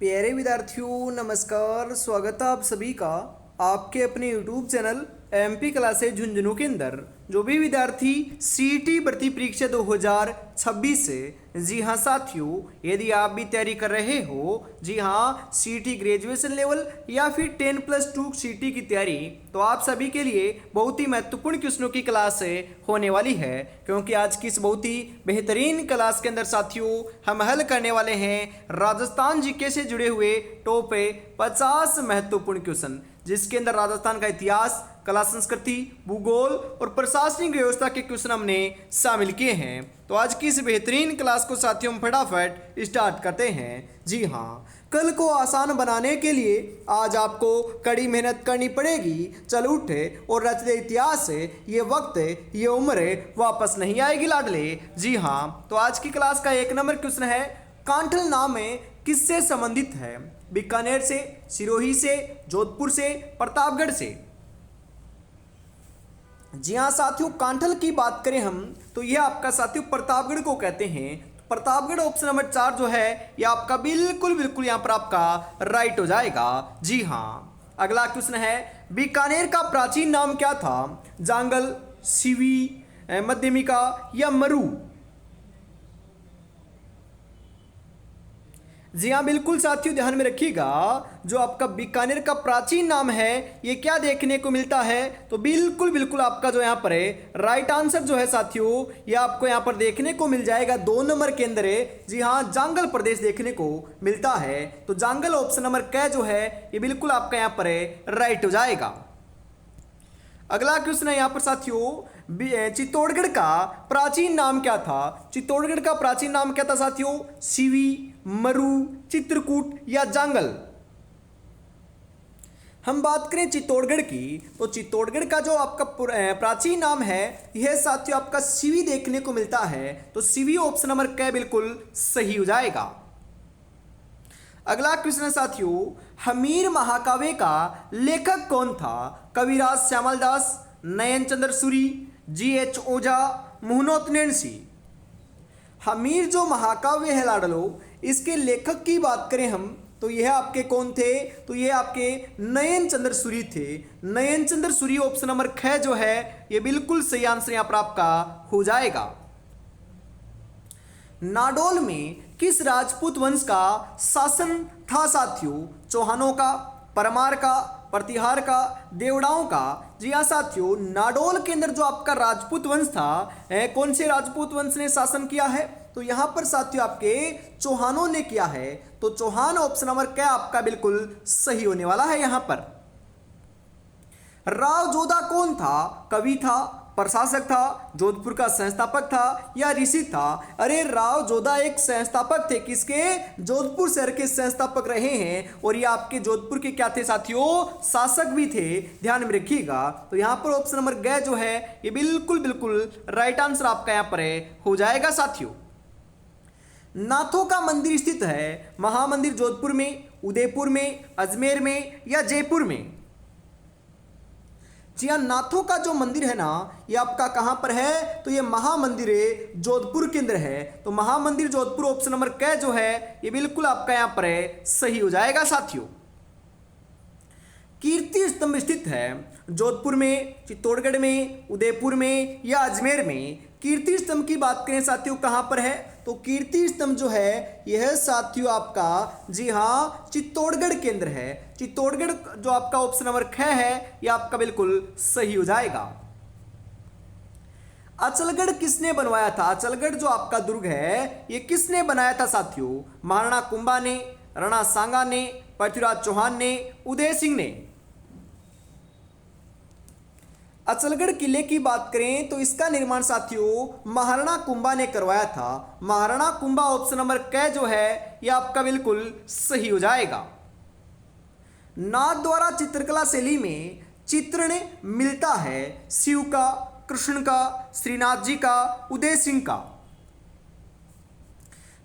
प्यारे विद्यार्थियों नमस्कार। स्वागत है आप सभी का आपके अपने YouTube channel MP classes Jhunjhunu के अंदर। जो भी विद्यार्थी सीईटी भर्ती परीक्षा 2026 से, जी हाँ साथियों, यदि आप भी तैयारी कर रहे हो, जी हाँ सीईटी ग्रेजुएशन लेवल या फिर 10+2 सीईटी की तैयारी, तो आप सभी के लिए बहुत ही महत्वपूर्ण क्वेश्चनों की क्लास होने वाली है। क्योंकि आज की इस बहुत ही बेहतरीन क्लास के अंदर साथियों हम हल करने वाले हैं राजस्थान जीके से जुड़े हुए टॉप 50 महत्वपूर्ण क्वेश्चन, जिसके अंदर राजस्थान का इतिहास, कला संस्कृति, भूगोल और प्रशासनिक व्यवस्था के क्वेश्चन हमने शामिल किए हैं। तो आज की इस बेहतरीन क्लास को साथियों हम फटाफट स्टार्ट करते हैं। जी हाँ, कल को आसान बनाने के लिए आज आपको कड़ी मेहनत करनी पड़ेगी। चल उठे और रच दे इतिहास से, ये वक्त ये उम्र वापस नहीं आएगी लाडले। जी हाँ, तो आज की क्लास का 1 नंबर क्वेश्चन है, कांठल नाम किससे संबंधित है? बीकानेर से, सिरोही से, जोधपुर से, प्रतापगढ़ से। जी हाँ साथियों, कांठल की बात करें हम तो यह आपका साथियों प्रतापगढ़ को कहते हैं। प्रतापगढ़ ऑप्शन नंबर 4 जो है यह आपका बिल्कुल यहाँ पर आपका राइट हो जाएगा। जी हाँ, अगला क्वेश्चन है, बीकानेर का प्राचीन नाम क्या था? जांगल, सीवी, मध्यमिका या मरु? जी हाँ बिल्कुल साथियों, ध्यान में रखिएगा, जो आपका बीकानेर का प्राचीन नाम है ये क्या देखने को मिलता है? तो बिल्कुल आपका जो यहाँ पर है राइट आंसर जो है साथियों, ये आपको यहाँ पर देखने को मिल जाएगा 2 नंबर के अंदर है। जी हाँ, जांगल प्रदेश देखने को मिलता है। तो जांगल ऑप्शन नंबर क जो है ये बिल्कुल आपका यहाँ पर है राइट हो जाएगा। अगला क्वेश्चन है यहाँ पर साथियों, चित्तौड़गढ़ का प्राचीन नाम क्या था? चित्तौड़गढ़ का प्राचीन नाम क्या था साथियों? सीवी, मरु, चित्रकूट या जांगल? हम बात करें चित्तौड़गढ़ की तो चित्तौड़गढ़ का जो आपका प्राचीन नाम है यह साथियों आपका सीवी देखने को मिलता है। तो सीवी ऑप्शन नंबर क बिल्कुल सही हो जाएगा। अगला क्वेश्चन है साथियों, हमीर महाकाव्य का लेखक कौन था? कविराज श्यामल दास, नयन चंद्र सूरी, जी.एच. ओझा, मुहनोत नैंसी। हमीर जो महाकाव्य है लाडलो, इसके लेखक की बात करें हम तो यह आपके कौन थे? तो यह आपके नयन चंद्र सूरी थे। नयन चंद्र सूरी ऑप्शन नंबर ख जो है यह बिल्कुल सही आंसर यहां पर आपका हो जाएगा। नाडोल में किस राजपूत वंश का शासन था साथियों? चौहानों का, परमार का, प्रतिहार का, देवड़ाओं का? जी हाँ साथियों, नाडोल के अंदर जो आपका राजपूत वंश था, कौन से राजपूत वंश ने शासन किया है? तो यहां पर साथियों आपके चौहानों ने किया है। तो चौहान ऑप्शन नंबर क्या आपका बिल्कुल सही होने वाला है। यहां पर राव जोधा कौन था? कवि था, प्रशासक था, जोधपुर का संस्थापक था या ऋषि था? अरे राव जोधा एक संस्थापक थे। किसके? जोधपुर शहर के संस्थापक रहे हैं। और ये आपके जोधपुर के क्या थे साथियों? शासक भी थे। ध्यान में रखिएगा। तो यहां पर ऑप्शन नंबर ग जो है ये बिल्कुल राइट आंसर आपका यहां पर हो जाएगा साथियों। नाथों का मंदिर स्थित है महामंदिर जोधपुर में, उदयपुर में, अजमेर में या जयपुर में? जी हाँ, नाथों का जो मंदिर है ना ये आपका कहां पर है? तो ये महामंदिर जोधपुर के अंदर है। तो महामंदिर जोधपुर ऑप्शन नंबर क जो है ये बिल्कुल आपका यहां पर सही हो जाएगा साथियों। कीर्ति स्तंभ स्थित है जोधपुर में, चित्तौड़गढ़ में, उदयपुर में या अजमेर में? कीर्ति स्तंभ की बात करें साथियों कहां पर है? तो कीर्ति स्तंभ जो है यह साथियों आपका, जी हां, चित्तौड़गढ़ के अंदर है। चित्तौड़गढ़ जो आपका ऑप्शन नंबर ख है यह आपका बिल्कुल सही हो जाएगा। अचलगढ़ किसने बनवाया था? अचलगढ़ जो आपका दुर्ग है ये किसने बनाया था साथियों? महाराणा कुंभा ने, राणा सांगा ने, पृथ्वीराज चौहान ने, उदय सिंह ने? अचलगढ़ किले की बात करें तो इसका निर्माण साथियों महाराणा कुंभा ने करवाया था। महाराणा कुंभा ऑप्शन नंबर क जो है यह आपका बिल्कुल सही हो जाएगा। नाथ द्वारा चित्रकला शैली में चित्रण मिलता है शिव का, कृष्ण का, श्रीनाथ जी का, उदय सिंह का?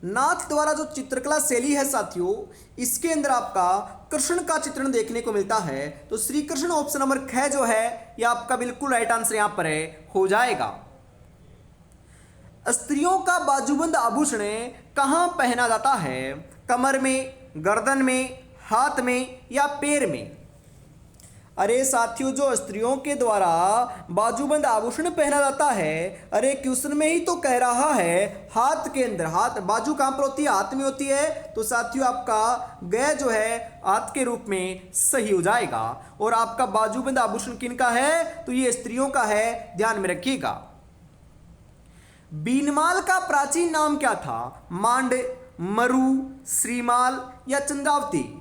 नाथ द्वारा जो चित्रकला शैली है साथियों इसके अंदर आपका कृष्ण का चित्रण देखने को मिलता है। तो श्री कृष्ण ऑप्शन नंबर ख जो है यह आपका बिल्कुल राइट आंसर यहां पर हो जाएगा। स्त्रियों का बाजूबंद आभूषण कहां पहना जाता है? कमर में, गर्दन में, हाथ में या पैर में। अरे साथियों, जो स्त्रियों के द्वारा बाजूबंद आभूषण पहना जाता है, अरे क्वेश्चन में ही तो कह रहा है हाथ के अंदर। हाथ, बाजू कहाँ पर होती है? हाथ में होती है। तो साथियों आपका ग जो है हाथ के रूप में सही हो जाएगा। और आपका बाजूबंद आभूषण किनका है? तो ये स्त्रियों का है, ध्यान में रखिएगा। बीनमाल का प्राचीन नाम क्या था? मांड, मरु, श्रीमाल या चंद्रावती?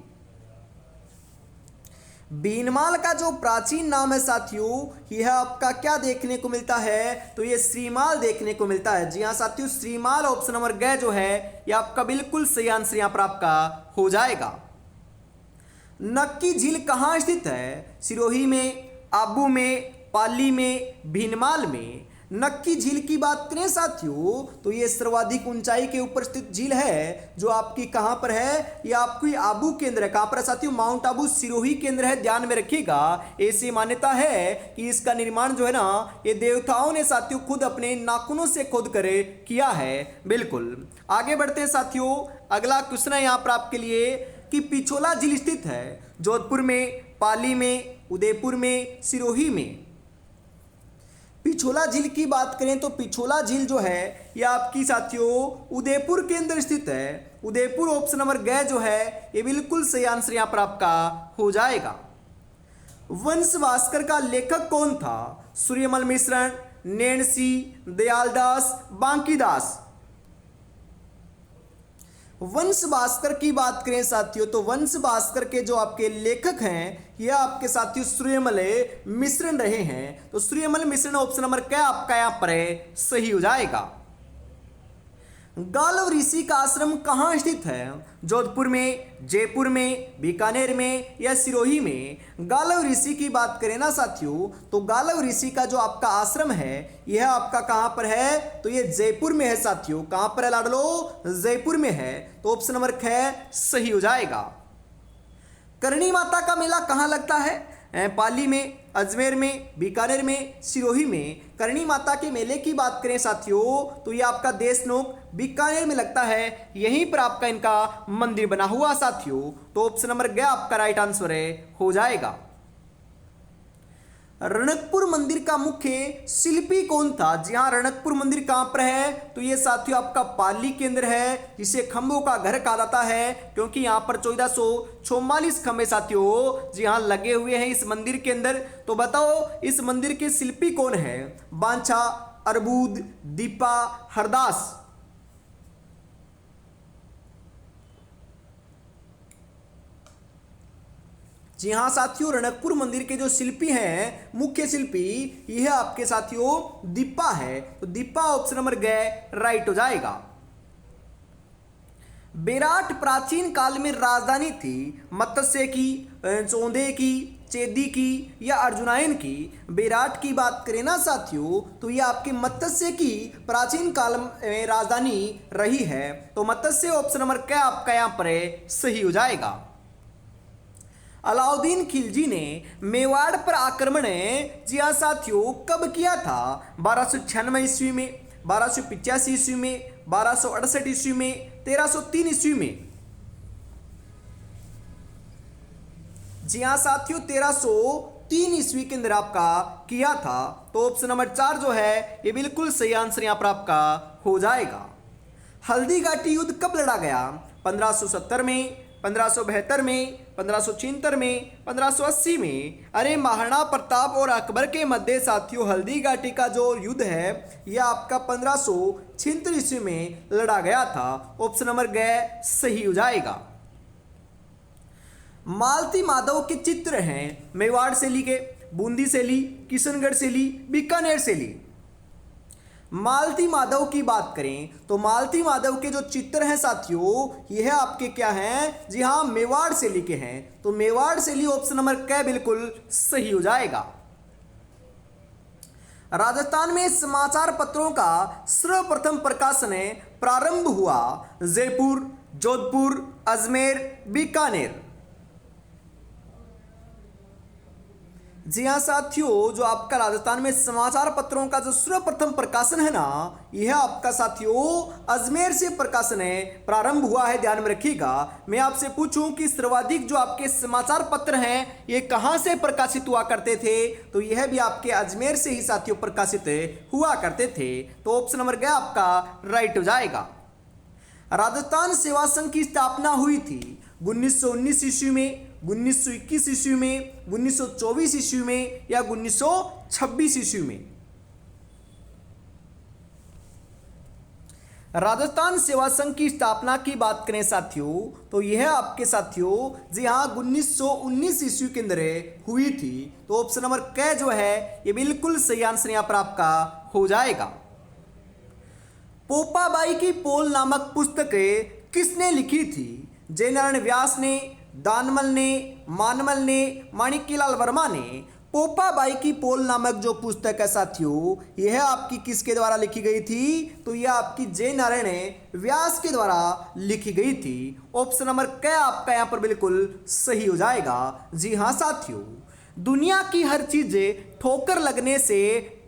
बीनमाल का जो प्राचीन नाम है साथियों, यह आपका क्या देखने को मिलता है? तो ये श्रीमाल देखने को मिलता है। जी हाँ साथियों, श्रीमाल ऑप्शन नंबर ग जो है ये आपका बिल्कुल सही आंसर यहां पर आपका हो जाएगा। नक्की झील कहां स्थित है? सिरोही में, आबू में, पाली में, भीनमाल में। नक्की झील की बात करें साथियों, तो ये सर्वाधिक ऊंचाई के ऊपर स्थित झील है, जो आपकी कहां पर है? ये आपकी आबू के अंदर है। कहां पर है साथियों? माउंट आबू सिरोही के अंदर है, ध्यान में रखिएगा। ऐसी मान्यता है कि इसका निर्माण जो है ना, ये देवताओं ने साथियों खुद अपने नाखूनों से खोद कर किया है। बिल्कुल, आगे बढ़ते हैं साथियों। अगला क्वेश्चन है यहां पर आपके लिए कि पिछोला झील स्थित है जोधपुर में, पाली में, उदयपुर में, सिरोही में। पिछोला झील की बात करें तो पिछोला झील जो है ये आपकी साथियों उदयपुर के अंदर स्थित है। उदयपुर ऑप्शन नंबर ग जो है ये बिल्कुल सही आंसर यहां पर आपका हो जाएगा। वंश भास्कर का लेखक कौन था? सूर्यमल मिश्रण, नैणसी, दयालदास, बांकीदास। वंश भास्कर की बात करें साथियों, तो वंश भास्कर के जो आपके लेखक हैं यह आपके साथियों सूर्यमल मिश्रण रहे हैं। तो सूर्यमल मिश्रण ऑप्शन नंबर क्या आपका यहां पर सही हो जाएगा। गालव ऋषि का आश्रम कहाँ स्थित है? जोधपुर में, जयपुर में, बीकानेर में या सिरोही में। गालव ऋषि की बात करें ना साथियों, तो गालव ऋषि का जो आपका आश्रम है यह आपका कहाँ पर है? तो ये जयपुर में है साथियों। कहाँ पर है लाडलो? जयपुर में है। तो ऑप्शन नंबर ख सही हो जाएगा। करणी माता का मेला कहाँ लगता है? पाली में, अजमेर में, बीकानेर में, सिरोही में। करणी माता के मेले की बात करें साथियों, तो ये आपका देशनोक बीकानेर में लगता है। यहीं पर आपका इनका मंदिर बना हुआ साथियों। तो ऑप्शन नंबर ग आपका राइट आंसर हो जाएगा। रणकपुर मंदिर का मुख्य शिल्पी कौन था? जी हाँ, रणकपुर मंदिर कहां पर है? तो ये साथियों आपका पाली के अंदर है, जिसे खंभों का घर कहा जाता है, क्योंकि यहां पर 1444 खंभे साथियों जी हाँ लगे हुए हैं इस मंदिर के अंदर। तो बताओ इस मंदिर के शिल्पी कौन है? बांछा, अरबूद, दीपा, हरदास। जी हाँ साथियों, रणकपुर मंदिर के जो शिल्पी हैं, मुख्य शिल्पी, यह आपके साथियों दीपा है। तो दीपा ऑप्शन नंबर ग राइट हो जाएगा। बेराट प्राचीन काल में राजधानी थी मत्स्य की, चौंदे की, चेदी की या अर्जुनायन की। बेराट की बात करें ना साथियों, तो यह आपके मत्स्य की प्राचीन काल में राजधानी रही है। तो मत्स्य ऑप्शन नंबर क्या आपका यहाँ पर सही हो जाएगा। अलाउद्दीन खिलजी ने मेवाड़ पर आक्रमण जी हाँ साथियों कब किया था? 1296 ईस्वी में, 1285 ईस्वी में, 1268 ईस्वी में, 1303 ईस्वी में। जी हाँ साथियों 1303 ईस्वी के अंदर आपका किया था। तो ऑप्शन नंबर 4 जो है ये बिल्कुल सही आंसर यहां पर आपका हो जाएगा। हल्दी घाटी युद्ध कब लड़ा गया? 1570 में, 1572 में, 1576 में, 1580 में। अरे महाराणा प्रताप और अकबर के मध्य साथियों हल्दी घाटी का जो युद्ध है यह आपका 1576 ईस्वी में लड़ा गया था। ऑप्शन नंबर ग सही हो जाएगा। मालती माधव के चित्र हैं मेवाड़ से ली के, बूंदी से ली, किशनगढ़ से ली, बीकानेर से ली। मालती माधव की बात करें तो मालती माधव के जो चित्र हैं साथियों यह आपके क्या हैं? जी हाँ मेवाड़ से ली के हैं। तो मेवाड़ से ली ऑप्शन नंबर क्या बिल्कुल सही हो जाएगा। राजस्थान में समाचार पत्रों का सर्वप्रथम प्रकाशन प्रारंभ हुआ जयपुर, जोधपुर, अजमेर, बीकानेर। जी हाँ साथियों, जो आपका राजस्थान में समाचार पत्रों का जो सर्वप्रथम प्रकाशन है ना, यह आपका साथियों अजमेर से प्रकाशन है प्रारंभ हुआ है, ध्यान में रखिएगा। मैं आपसे पूछूं कि सर्वाधिक जो आपके समाचार पत्र हैं ये कहां से प्रकाशित हुआ करते थे, तो यह भी आपके अजमेर से ही साथियों प्रकाशित हुआ करते थे। तो ऑप्शन नंबर क्या आपका राइट हो जाएगा। राजस्थान सेवा संघ की स्थापना हुई थी 1919 ईस्वी में, 1921 ईस्वी में, 1924 ईस्वी में या 1926 ईस्वी में। राजस्थान सेवा संघ की स्थापना की बात करें साथियों, तो यह आपके साथियों जी हाँ 1919 ईस्वी के अंदर हुई थी। तो ऑप्शन नंबर क जो है ये बिल्कुल सही आंसर यहां पर आपका हो जाएगा। पोपाबाई की पोल नामक पुस्तक किसने लिखी थी? जयनारायण व्यास ने, दानमल ने, मानमल ने, माणिक्यलाल वर्मा ने। पोपाबाई की पोल नामक जो पुस्तक है साथियों, यह आपकी किसके द्वारा लिखी गई थी? तो यह आपकी जयनारायण व्यास के द्वारा लिखी गई थी। ऑप्शन नंबर क आपका यहां पर बिल्कुल सही हो जाएगा। जी हाँ साथियों, दुनिया की हर चीज ठोकर लगने से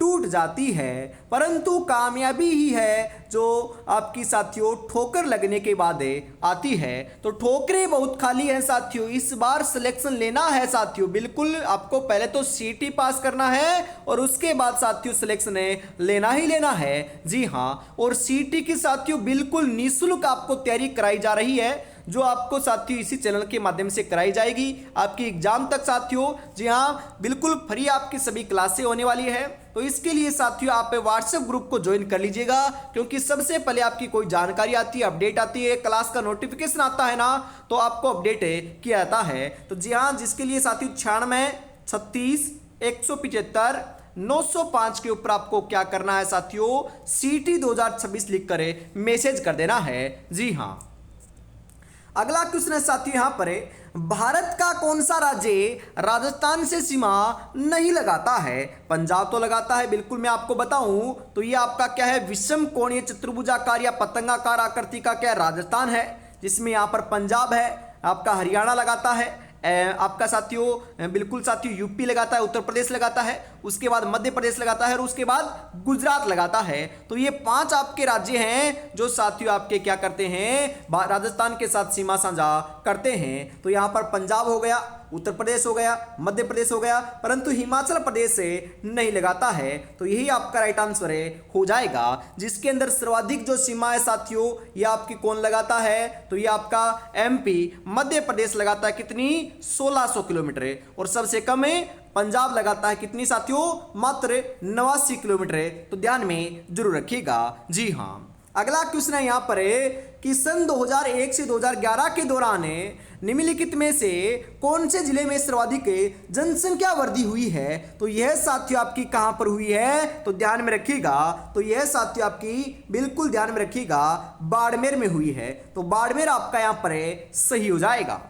टूट जाती है, परंतु कामयाबी ही है जो आपकी साथियों ठोकर लगने के बाद आती है। तो ठोकरें बहुत खाली हैं साथियों, इस बार सिलेक्शन लेना है साथियों, बिल्कुल आपको पहले तो सीटी पास करना है और उसके बाद साथियों सिलेक्शन लेना ही लेना है। जी हाँ, और सीटी की साथियों बिल्कुल निःशुल्क आपको तैयारी कराई जा रही है, जो आपको साथियों इसी चैनल के माध्यम से कराई जाएगी आपकी एग्जाम तक साथियों। जी हाँ, बिल्कुल फ्री आपकी सभी क्लासें होने वाली है। तो इसके लिए साथियों आप व्हाट्सएप ग्रुप को ज्वाइन कर लीजिएगा, क्योंकि सबसे पहले आपकी कोई जानकारी आती है, अपडेट आती है, क्लास का नोटिफिकेशन आता है ना, तो आपको अपडेट किया जाता है। तो जी हाँ, जिसके लिए साथियों 96 36 175 905 के ऊपर आपको क्या करना है साथियों, सीटी 2026 लिख कर मैसेज कर देना है। जी हाँ, अगला क्वेश्चन है साथियों यहां पर, भारत का कौन सा राज्य राजस्थान से सीमा नहीं लगाता है? पंजाब तो लगाता है, बिल्कुल मैं आपको बताऊं तो ये आपका क्या है, विषम कोणीय चतुर्भुजाकार या पतंगाकार आकृति का क्या राजस्थान है, जिसमें यहां पर पंजाब है, आपका हरियाणा लगाता है, आपका साथियों बिल्कुल साथियों यूपी लगाता है, उत्तर प्रदेश लगाता है, उसके बाद मध्य प्रदेश लगाता है और उसके बाद गुजरात लगाता है। तो ये 5 आपके राज्य हैं जो साथियों आपके क्या करते हैं, राजस्थान के साथ सीमा साझा करते हैं। तो यहाँ पर पंजाब हो गया, उत्तर प्रदेश हो गया, मध्य प्रदेश हो गया, परंतु हिमाचल प्रदेश से नहीं लगाता है। तो यही आपका राइट आंसर हो जाएगा, जिसके अंदर सर्वाधिक जो सीमा है साथियों ये आपकी कौन लगाता है, तो ये आपका एमपी मध्य प्रदेश लगाता है, कितनी 1600 किलोमीटर, और सबसे कम है पंजाब लगाता है कितनी साथियों, मात्र 89 किलोमीटर। तो ध्यान में जरूर रखिएगा। जी हाँ, अगला क्वेश्चन है यहाँ पर कि सन 2001 से 2011 के दौरान निम्नलिखित में से कौन से जिले में सर्वाधिक जनसंख्या वृद्धि हुई है? तो यह साथियों आपकी कहां पर हुई है, तो ध्यान में रखिएगा, तो यह साथियों आपकी बिल्कुल ध्यान में रखिएगा बाड़मेर में हुई है। तो बाड़मेर आपका यहां पर सही हो जाएगा।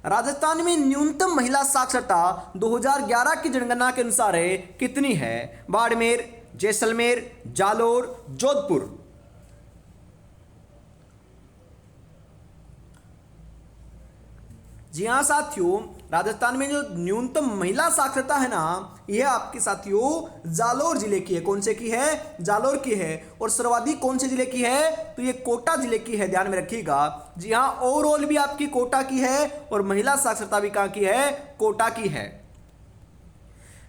राजस्थान में न्यूनतम महिला साक्षरता 2011 की जनगणना के अनुसार कितनी है? बाड़मेर, जैसलमेर, जालोर, जोधपुर। जी हाँ साथियों, राजस्थान में जो न्यूनतम महिला साक्षरता है ना, यह आपके साथियों जालोर जिले की है। कौन से की है? जालोर की है। और सर्वाधिक कौन से जिले की है? तो ये कोटा जिले की है, ध्यान में रखिएगा। जी हाँ, ओवरऑल भी आपकी कोटा की है और महिला साक्षरता भी कहाँ की है? कोटा की है।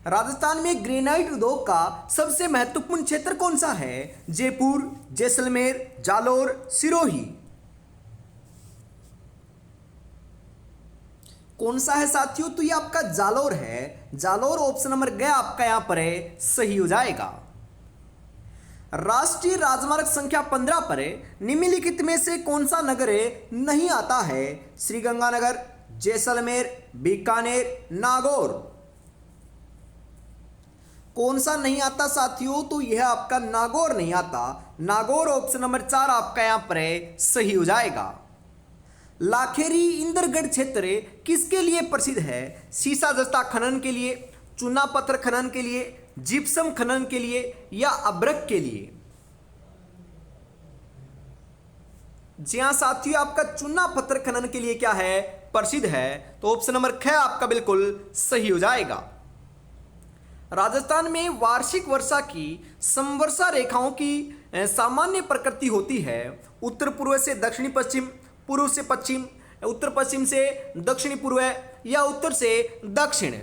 राजस्थान में ग्रेनाइट उद्योग का सबसे महत्वपूर्ण क्षेत्र कौन सा है? जयपुर, जैसलमेर, जालोर, सिरोही। कौन सा है साथियों? तो ये आपका जालोर है। जालोर ऑप्शन नंबर गया आपका यहां पर सही हो जाएगा। राष्ट्रीय राजमार्ग संख्या 15 पर निम्नलिखित में से कौन सा नगर नहीं आता है? श्रीगंगानगर, जैसलमेर, बीकानेर, नागौर। कौन सा नहीं आता साथियों? तो यह आपका नागौर नहीं आता। नागौर ऑप्शन नंबर 4 आपका यहां पर सही हो जाएगा। लाखेरी इंद्रगढ़ क्षेत्र किसके लिए प्रसिद्ध है? सीसा जस्ता खनन के लिए, चूना पत्थर खनन के लिए, जिप्सम खनन के लिए या अब्रक के लिए? जी हां साथियों, आपका चूना पत्थर खनन के लिए क्या है? प्रसिद्ध है। तो ऑप्शन नंबर ख आपका बिल्कुल सही हो जाएगा। राजस्थान में वार्षिक वर्षा की समवर्षा रेखाओं की सामान्य प्रकृति होती है। उत्तर पूर्व से दक्षिणी पश्चिम, पूर्व से पश्चिम, उत्तर पश्चिम से दक्षिणी पूर्व या उत्तर से दक्षिण।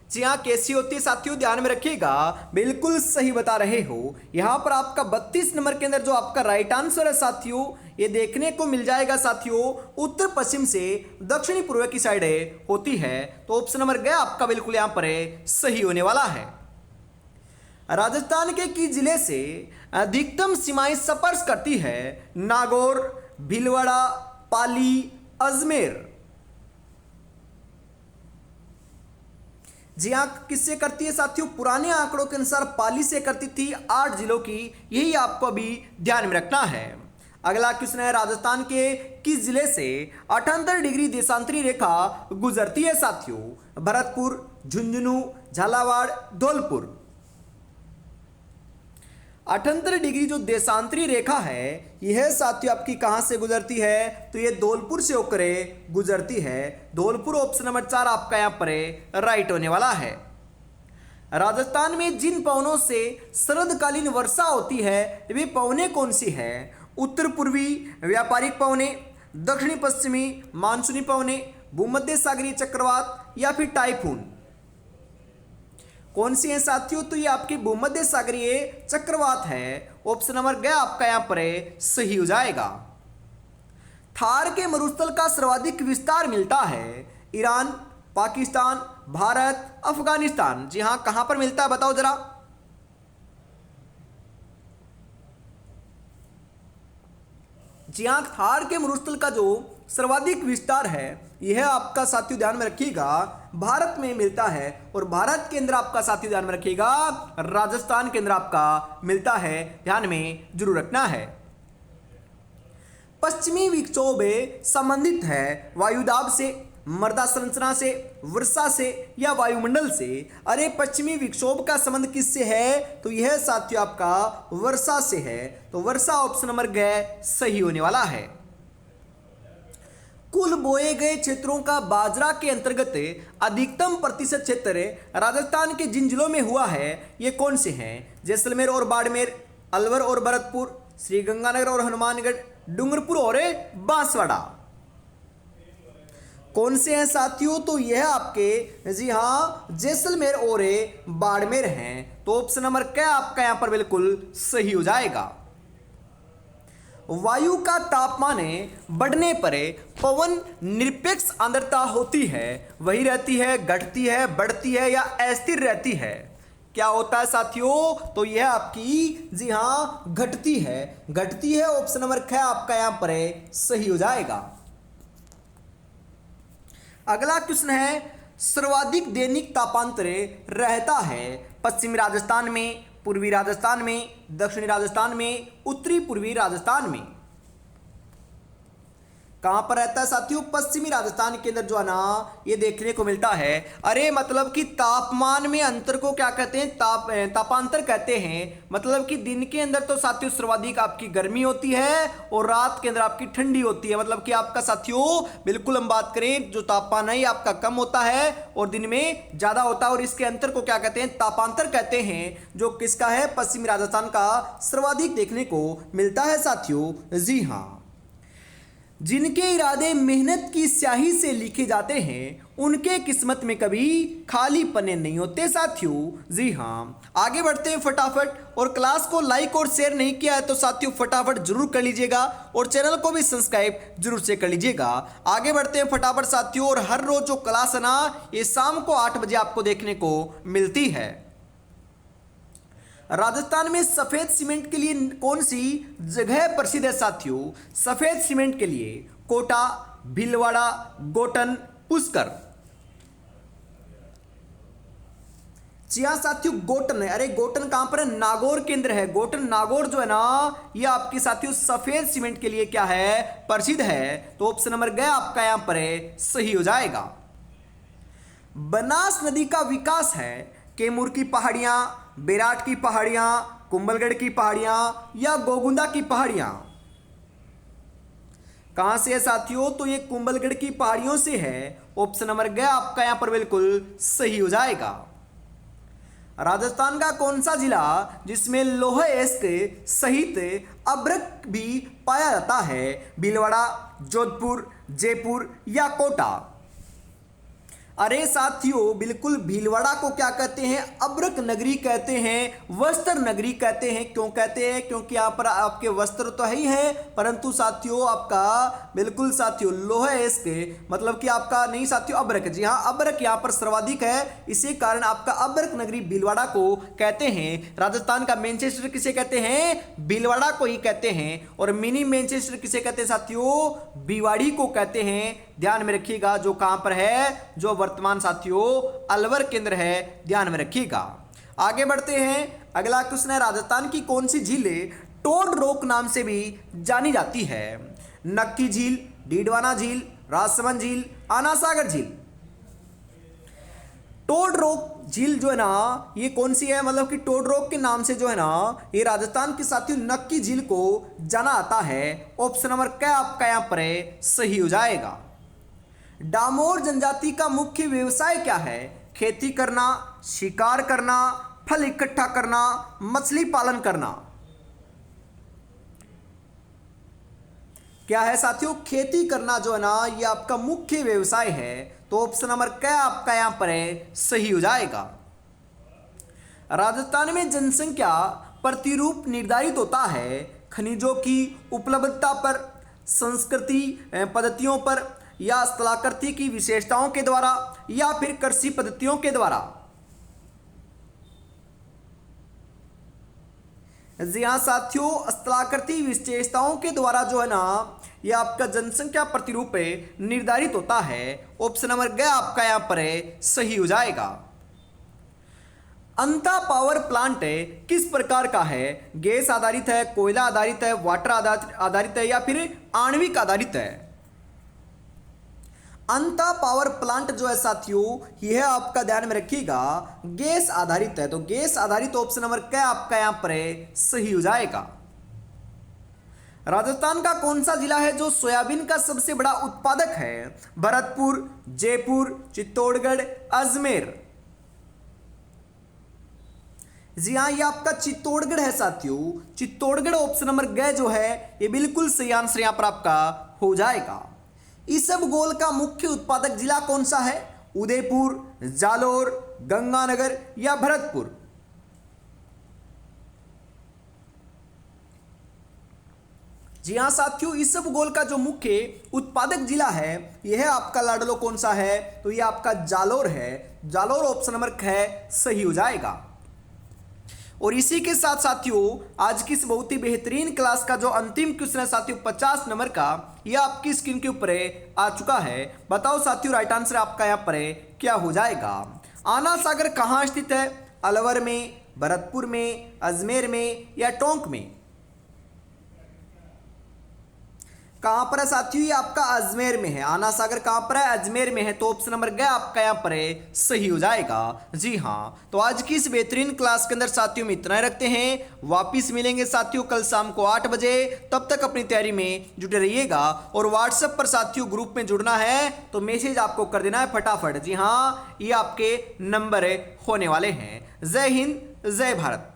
जी हाँ, कैसी होती है साथियों, ध्यान में रखिएगा, बिल्कुल सही बता रहे हो। यहां पर आपका 32 नंबर के अंदर जो आपका राइट आंसर है साथियों, ये देखने को मिल जाएगा साथियों, उत्तर पश्चिम से दक्षिणी पूर्व की साइड होती है। तो ऑप्शन नंबर गया आपका बिल्कुल यहां पर सही होने वाला है। राजस्थान के किस जिले से अधिकतम सीमाएं स्पर्श करती है? नागौर, भीलवाड़ा, पाली, अजमेर। जी हाँ, किससे करती है साथियों? पुराने आंकड़ों के अनुसार पाली से करती थी, 8 जिलों की, यही आपको अभी ध्यान में रखना है। अगला क्वेश्चन है, राजस्थान के किस जिले से 78 डिग्री देशांतरी रेखा गुजरती है साथियों? भरतपुर, झुंझुनू, झालावाड़, धौलपुर। 78 डिग्री जो देशांतरी रेखा है यह साथियों आपकी कहां से गुजरती है? तो यह धौलपुर से होकर गुजरती है। धौलपुर ऑप्शन नंबर 4 आपका यहां पर राइट होने वाला है। राजस्थान में जिन पवनों से शरदकालीन वर्षा होती है वे पवने कौन सी है? उत्तर पूर्वी व्यापारिक पवने, दक्षिणी पश्चिमी मानसूनी पवने, भूमध्य सागरीय चक्रवात या फिर टाइफून। कौन सी है साथियों? तो ये आपकी भूमध्य सागरीय चक्रवात है। ऑप्शन नंबर गया आपका यहां पर सही हो जाएगा। थार के मरुस्थल का सर्वाधिक विस्तार मिलता है? ईरान, पाकिस्तान, भारत, अफगानिस्तान। जी हां, कहां पर मिलता है बताओ जरा। जी हां, थार के मरुस्थल का जो सर्वाधिक विस्तार है यह आपका साथियों ध्यान में रखिएगा भारत में मिलता है। और भारत के अंदर आपका साथियों ध्यान में रखिएगा राजस्थान के अंदर आपका मिलता है, ध्यान में जरूर रखना है। पश्चिमी विक्षोभ संबंधित है वायुदाब से, मृदा संरचना से, वर्षा से या वायुमंडल से? अरे पश्चिमी विक्षोभ का संबंध किससे है? तो यह साथियों आपका वर्षा से है। तो वर्षा ऑप्शन नंबर ग सही होने वाला है। कुल बोए गए क्षेत्रों का बाजरा के अंतर्गत अधिकतम प्रतिशत क्षेत्र राजस्थान के जिन जिलों में हुआ है ये कौन से हैं? जैसलमेर और बाड़मेर, अलवर और भरतपुर, श्रीगंगानगर और हनुमानगढ़, डूंगरपुर और बांसवाड़ा। कौन से हैं साथियों? तो यह आपके जी हां जैसलमेर और बाड़मेर हैं। तो ऑप्शन नंबर क्या आपका यहां पर बिल्कुल सही हो जाएगा। वायु का तापमान बढ़ने पर पवन निरपेक्ष आर्द्रता होती है, वही रहती है, घटती है, बढ़ती है या अस्थिर रहती है? क्या होता है साथियों? तो यह आपकी जी हां घटती है। घटती है ऑप्शन नंबर ख आपका यहां पर सही हो जाएगा। अगला क्वेश्चन है, सर्वाधिक दैनिक तापांतर रहता है पश्चिमी राजस्थान में, पूर्वी राजस्थान में, दक्षिणी राजस्थान में, उत्तरी पूर्वी राजस्थान में? कहां पर रहता है साथियों? पश्चिमी राजस्थान के अंदर जो है ना ये देखने को मिलता है। अरे मतलब कि तापमान में अंतर को क्या कहते हैं? तापांतर कहते हैं। मतलब कि दिन के अंदर तो साथियों सर्वाधिक आपकी गर्मी होती है और रात के अंदर आपकी ठंडी होती है। मतलब कि आपका साथियों बिल्कुल हम बात करें जो तापमान है ये आपका कम होता है और दिन में ज्यादा होता है और इसके अंतर को क्या कहते हैं? तापांतर कहते हैं। जो किसका है? पश्चिमी राजस्थान का सर्वाधिक देखने को मिलता है साथियों। जी हाँ, जिनके इरादे मेहनत की स्याही से लिखे जाते हैं उनके किस्मत में कभी खाली पन्ने नहीं होते साथियों। जी हाँ, आगे बढ़ते हैं फटाफट। और क्लास को लाइक और शेयर नहीं किया है तो साथियों फटाफट जरूर कर लीजिएगा और चैनल को भी सब्सक्राइब जरूर से कर लीजिएगा। आगे बढ़ते हैं फटाफट साथियों। और हर रोज जो क्लास है ना ये शाम को 8 बजे आपको देखने को मिलती है। राजस्थान में सफेद सीमेंट के लिए कौन सी जगह प्रसिद्ध है साथियों? सफेद सीमेंट के लिए कोटा, भीलवाड़ा, गोटन, पुष्कर। जी हाँ साथियों गोटन है। अरे गोटन कहां पर है? नागौर के अंदर है। गोटन नागौर जो है ना ये आपके साथियों सफेद सीमेंट के लिए क्या है? प्रसिद्ध है। तो ऑप्शन नंबर गया आपका यहां पर सही हो जाएगा। बनास नदी का विकास है कैमूर की पहाड़ियां, बेराट की पहाड़ियां, कुंभलगढ़ की पहाड़ियां या गोगुंदा की पहाड़ियां? कहां से है साथियों? तो ये कुंभलगढ़ की पहाड़ियों से है। ऑप्शन नंबर ग आपका यहां पर बिल्कुल सही हो जाएगा। राजस्थान का कौन सा जिला जिसमें लोह अयस्क सहित अभ्रक भी पाया जाता है? भीलवाड़ा, जोधपुर, जयपुर या कोटा? अरे साथियों, बिल्कुल भीलवाड़ा को क्या कहते हैं? अभ्रक नगरी कहते हैं, वस्त्र नगरी कहते हैं। क्यों कहते हैं? क्योंकि यहाँ पर आपके वस्त्र तो है ही है, परंतु साथियों आपका बिल्कुल साथियों लोह अयस्क मतलब कि आपका नहीं साथियों अभ्रक, जी हाँ अभ्रक यहाँ पर सर्वाधिक है, इसी कारण आपका अभ्रक नगरी भीलवाड़ा को कहते हैं। राजस्थान का मैनचेस्टर किसे कहते हैं? भीलवाड़ा को ही कहते हैं। और मिनी मैनचेस्टर किसे कहते हैं साथियों? भिवाड़ी को कहते हैं। ध्यान में रखिएगा, जो कहां पर है, जो वर्तमान साथियों अलवर केंद्र है, ध्यान में रखिएगा। आगे बढ़ते हैं। अगला क्वेश्चन है, राजस्थान की कौन सी झील टोड रॉक नाम से भी जानी जाती है? नक्की झील, डीडवाना झील, राजसमंद झील, आना सागर झील? टोड रॉक झील जो है ना, ये कौन सी है? मतलब कि टोड रॉक के नाम से जो है ना, ये राजस्थान की साथियों नक्की झील को जाना आता है। ऑप्शन नंबर क्या आपका यहां पर सही हो जाएगा। डामोर जनजाति का मुख्य व्यवसाय क्या है? खेती करना, शिकार करना, फल इकट्ठा करना, मछली पालन करना? क्या है साथियों? खेती करना जो है ना, ये आपका मुख्य व्यवसाय है। तो ऑप्शन नंबर क्या आपका यहां पर सही हो जाएगा। राजस्थान में जनसंख्या प्रतिरूप निर्धारित होता है खनिजों की उपलब्धता पर, संस्कृति पद्धतियों पर, या स्थलाकृति की विशेषताओं के द्वारा, या फिर कृषि पद्धतियों के द्वारा? जी हाँ साथियों, स्थलाकृति विशेषताओं के द्वारा जो है ना, यह आपका जनसंख्या प्रतिरूप निर्धारित होता है। ऑप्शन नंबर ग आपका यहां पर सही हो जाएगा। अंता पावर प्लांट किस प्रकार का है? गैस आधारित है, कोयला आधारित है, वाटर आधारित है, या फिर आणविक आधारित है? अंता पावर प्लांट जो है साथियों, यह आपका ध्यान में रखिएगा गैस आधारित है। तो गैस आधारित ऑप्शन नंबर क्या आपका यहां पर सही हो जाएगा। राजस्थान का कौन सा जिला है जो सोयाबीन का सबसे बड़ा उत्पादक है? भरतपुर, जयपुर, चित्तौड़गढ़, अजमेर? जी हाँ, ये आपका चित्तौड़गढ़ है साथियों। चित्तौड़गढ़ ऑप्शन नंबर ग जो है, ये बिल्कुल सही आंसर यहां पर आपका हो जाएगा। इसबगोल का मुख्य उत्पादक जिला कौन सा है? उदयपुर, जालोर, गंगानगर या भरतपुर? जी हाँ साथियों, इसबगोल का जो मुख्य उत्पादक जिला है, यह है आपका लाडलो कौन सा है? तो यह आपका जालोर है। जालोर ऑप्शन नंबर ख सही हो जाएगा। और इसी के साथ साथियों, आज की इस बहुत ही बेहतरीन क्लास का जो अंतिम क्वेश्चन है साथियों 50 नंबर का, यह आपकी स्क्रीन के ऊपर आ चुका है। बताओ साथियों, राइट आंसर आपका यहाँ पर क्या हो जाएगा। आना सागर कहाँ स्थित है? अलवर में, भरतपुर में, अजमेर में या टोंक में? कहां पर है साथियों? ये आपका अजमेर में है। आना सागर कहां पर है? अजमेर में है। तो ऑप्शन नंबर ग आपका यहां पर सही हो जाएगा। जी हां, तो आज की इस बेहतरीन क्लास के अंदर साथियों में इतना ही रखते हैं। वापिस मिलेंगे साथियों कल शाम को 8 बजे। तब तक अपनी तैयारी में जुटे रहिएगा। और व्हाट्सएप पर साथियों ग्रुप में जुड़ना है तो मैसेज आपको कर देना है फटाफट। जी हाँ, ये आपके नंबर होने वाले हैं। जय हिंद, जय भारत।